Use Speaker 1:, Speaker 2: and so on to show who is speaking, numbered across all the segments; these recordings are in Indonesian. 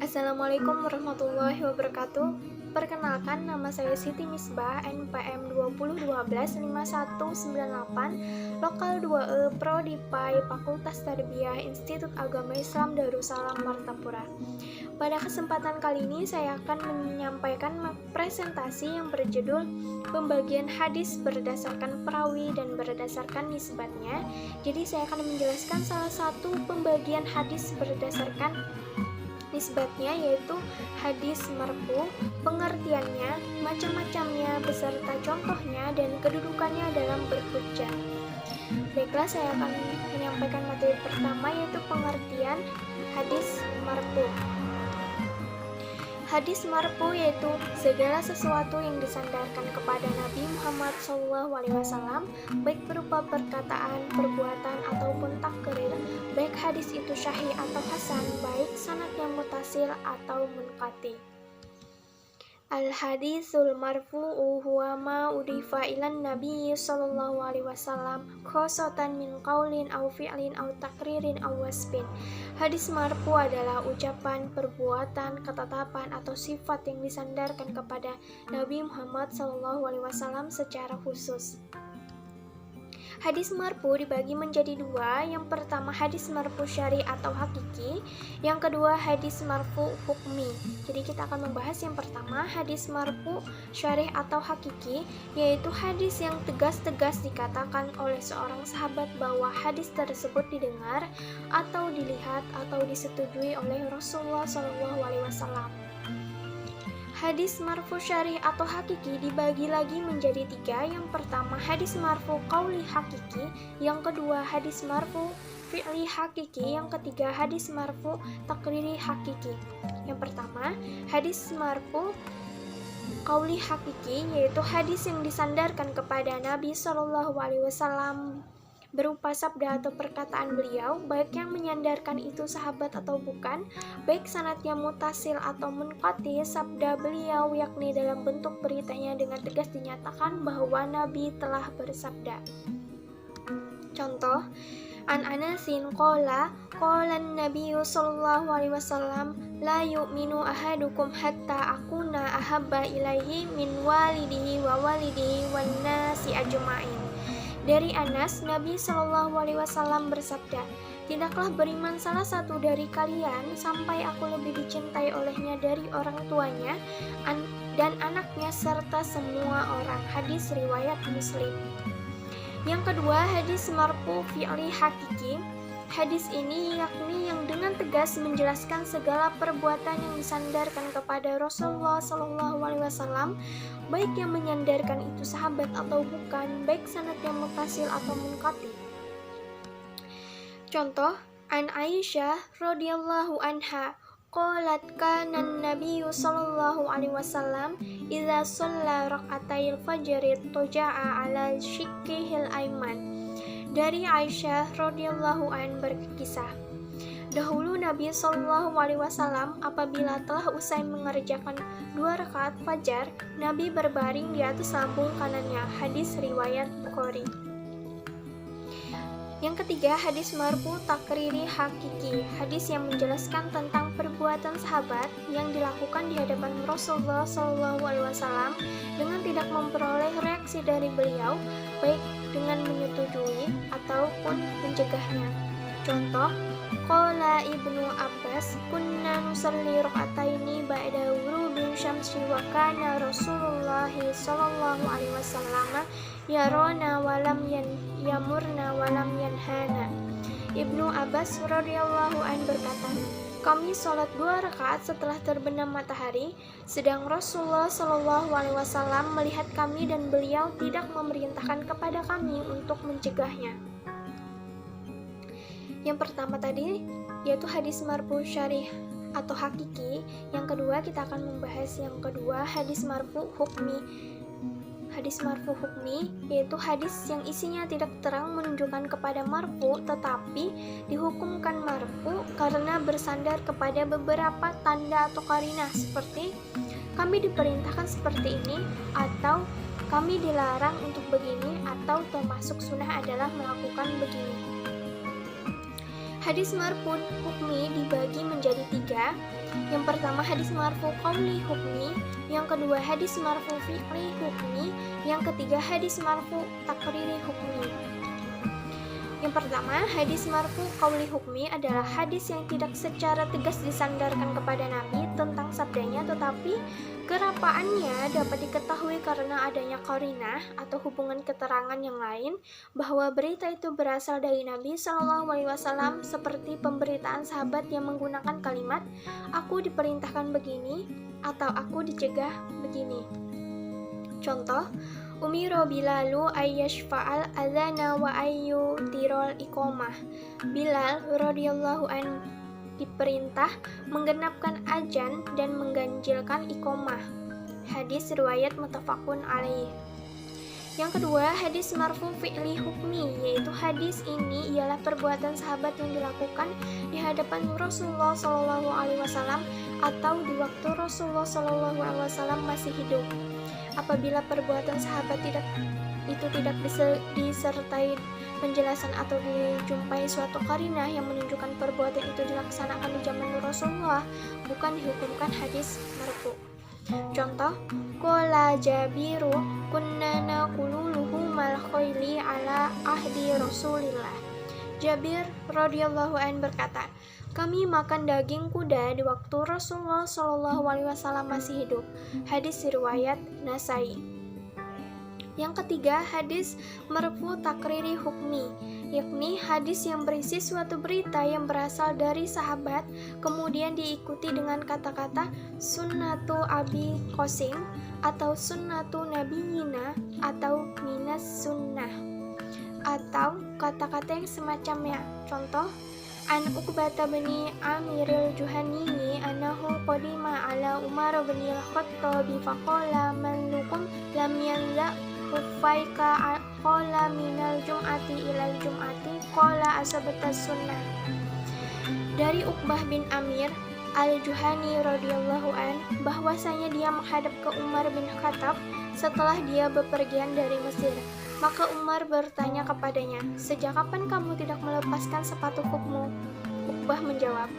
Speaker 1: Assalamualaikum warahmatullahi wabarakatuh. Perkenalkan, nama saya Siti Misbah, NPM 2012-5198, Lokal 2E, Prodi PAI, Fakultas Tarbiyah, Institut Agama Islam Darussalam Martapura. Pada kesempatan kali ini saya akan menyampaikan presentasi yang berjudul Pembagian Hadis berdasarkan perawi dan berdasarkan nisbatnya. Jadi saya akan menjelaskan salah satu pembagian hadis berdasarkan nisbatnya, yaitu hadis marfu, pengertiannya, macam-macamnya, beserta contohnya dan kedudukannya dalam berhujjah. Baiklah, saya akan menyampaikan materi pertama, yaitu pengertian hadis marfu. Hadis marfu yaitu segala sesuatu yang disandarkan kepada Nabi Muhammad SAW, baik berupa perkataan, perbuatan, ataupun takrir, baik hadis itu syahih atau hasan, baik sanadnya mutasil atau munqati. Al-hadisul marfu'u huwa ma udifa ilan nabi sallallahu alaihi wasallam khosotan min qaulin aw fi'lin aw takririn aw wasbin. Hadis marfu adalah ucapan, perbuatan, ketetapan atau sifat yang disandarkan kepada Nabi Muhammad sallallahu alaihi wasallam secara khusus. Hadis marfu dibagi menjadi dua. Yang pertama hadis marfu syari atau hakiki, yang kedua hadis marfu hukmi. Jadi kita akan membahas yang pertama hadis marfu syari atau hakiki, yaitu hadis yang tegas-tegas dikatakan oleh seorang sahabat bahwa hadis tersebut didengar atau dilihat atau disetujui oleh Rasulullah SAW. Hadis marfu syarih atau hakiki dibagi lagi menjadi tiga. Yang pertama hadis marfu qauli hakiki, yang kedua hadis marfu fi'li hakiki, yang ketiga hadis marfu takriri hakiki. Yang pertama hadis marfu qauli hakiki, yaitu hadis yang disandarkan kepada Nabi SAW berupa sabda atau perkataan beliau, baik yang menyandarkan itu sahabat atau bukan, baik sanadnya mutasil atau munqati, sabda beliau yakni dalam bentuk beritanya dengan tegas dinyatakan bahwa Nabi telah bersabda. Contoh, an Anasin qala an-nabiyyu sallallahu alaihi wasallam la yu'minu ahadukum hatta akuna ahabba ilaihi min walidihi wa walidihi wan nasi ajma'in. Dari Anas, Nabi Shallallahu Alaihi Wasallam bersabda, tidaklah beriman salah satu dari kalian sampai aku lebih dicintai olehnya dari orang tuanya dan anaknya serta semua orang. Hadis riwayat Muslim. Yang kedua, hadis marfu fi'li hakiki. Hadis ini yakni yang dengan tegas menjelaskan segala perbuatan yang disandarkan kepada Rasulullah SAW, baik yang menyandarkan itu sahabat atau bukan, baik sanadnya mutasil atau munqati. Contoh, an Aisyah radhiyallahu anha qalat kana an-nabiyyu sallallahu alaihi wasallam idza shalla rak'atayil fajri toja'a ala shiqqihil aiman. Dari Aisyah radhiyallahu an berkisah, dahulu Nabi Shallallahu Alaihi Wasallam apabila telah usai mengerjakan 2 rakaat fajar, Nabi berbaring di atas lambung kanannya. Hadis riwayat Bukhari. Yang ketiga, hadis marfu takriri hakiki, hadis yang menjelaskan tentang perbuatan sahabat yang dilakukan di hadapan Rasulullah Shallallahu Alaihi Wasallam dengan tidak memperoleh reaksi dari beliau, baik dengan menyetujui ataupun mencegahnya. Contoh, qala Ibnu Abbas kunna nusalli rak'ataini ba'da ghurubi syamsi wa kana Rasulullah sallallahu alaihi wasallam yarana wa lam yamurna wa lam yanhana. Ibnu Abbas radhiyallahu an berkata, kami sholat 2 rakaat setelah terbenam matahari, sedang Rasulullah Shallallahu Alaihi Wasallam melihat kami dan beliau tidak memerintahkan kepada kami untuk mencegahnya. Yang pertama tadi yaitu hadis marfu syarih atau hakiki. Yang kedua kita akan membahas yang kedua hadis marfu hukmi. Hadis marfu hukmi yaitu hadis yang isinya tidak terang menunjukkan kepada marfu, tetapi dihukumkan marfu karena bersandar kepada beberapa tanda atau qarinah, seperti kami diperintahkan seperti ini, atau kami dilarang untuk begini, atau termasuk sunnah adalah melakukan begini. Hadis marfu hukmi dibagi menjadi 3. Yang pertama hadis marfu qauli hukmi, yang kedua hadis marfu fi'li hukmi, yang ketiga hadis marfu takriri hukmi. Yang pertama, hadis marfu qauli hukmi adalah hadis yang tidak secara tegas disandarkan kepada Nabi tentang sabdanya, tetapi kerapaannya dapat diketahui karena adanya qarinah atau hubungan keterangan yang lain bahwa berita itu berasal dari Nabi Shallallahu Alaihi Wasallam, seperti pemberitaan sahabat yang menggunakan kalimat "aku diperintahkan begini" atau "aku dicegah begini". Contoh, Umiro Bilalu ayyashfa'al adzana wa ayyutirol iqomah. Bilal radhiyallahu an diperintah menggenapkan azan dan mengganjilkan iqomah. Hadis riwayat muttafaqun alaih. Yang kedua, hadis marfu fi'li hukmi, yaitu hadis ini ialah perbuatan sahabat yang dilakukan di hadapan Rasulullah Shallallahu Alaihi Wasallam atau di waktu Rasulullah Shallallahu Alaihi Wasallam masih hidup. Apabila perbuatan sahabat itu tidak disertai penjelasan atau dijumpai suatu qarinah yang menunjukkan perbuatan itu dilaksanakan di zaman Rasulullah, bukan dihukumkan hadis marfu. Contoh, qala Jabiru kunna naqulu luhumal khayli ala ahdi Rasulillah. Jabir radhiyallahu an berkata, kami makan daging kuda di waktu Rasulullah Shallallahu Alaihi Wasallam masih hidup. Hadis riwayat Nasai. Yang ketiga, hadis marfu takriri hukmi, yakni hadis yang berisi suatu berita yang berasal dari sahabat kemudian diikuti dengan kata-kata sunnatu Abi Qasim atau sunnatu nabiyina atau minas sunnah atau kata-kata yang semacamnya. Contoh, an Uqbata bin Amiril Juhani anahu qadima ala Umar bin al-Khattabi faqala man lukum lam yanza Ufaika qala minal jum'ati ilal jum'ati qala asabata sunnah. Dari Uqbah bin Amir al-Juhani radhiyallahu an bahwasanya dia menghadap ke Umar bin Khattab setelah dia bepergian dari Mesir. Maka Umar bertanya kepadanya, sejak kapan kamu tidak melepaskan sepatu kukmu? Uqbah menjawab,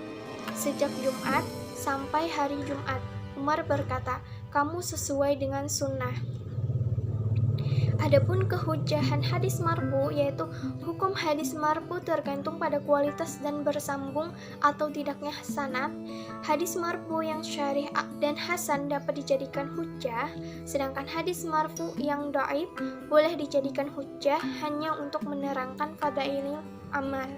Speaker 1: sejak Jumat sampai hari Jumat. Umar berkata, kamu sesuai dengan sunnah. Adapun kehujahan hadis marfu, yaitu hukum hadis marfu tergantung pada kualitas dan bersambung atau tidaknya sanad. Hadis marfu yang syarih dan hasan dapat dijadikan hujjah, sedangkan hadis marfu yang dhaif boleh dijadikan hujjah hanya untuk menerangkan fadailul amal.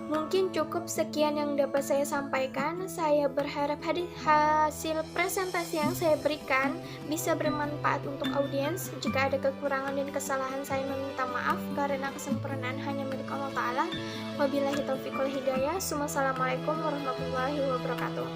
Speaker 1: Mungkin cukup sekian yang dapat saya sampaikan. Saya berharap hasil presentasi yang saya berikan bisa bermanfaat untuk audiens. Jika ada kekurangan dan kesalahan, saya meminta maaf karena kesempurnaan hanya milik Allah Ta'ala. Wabillahi taufiq wal hidayah. Wassalamualaikum warahmatullahi wabarakatuh.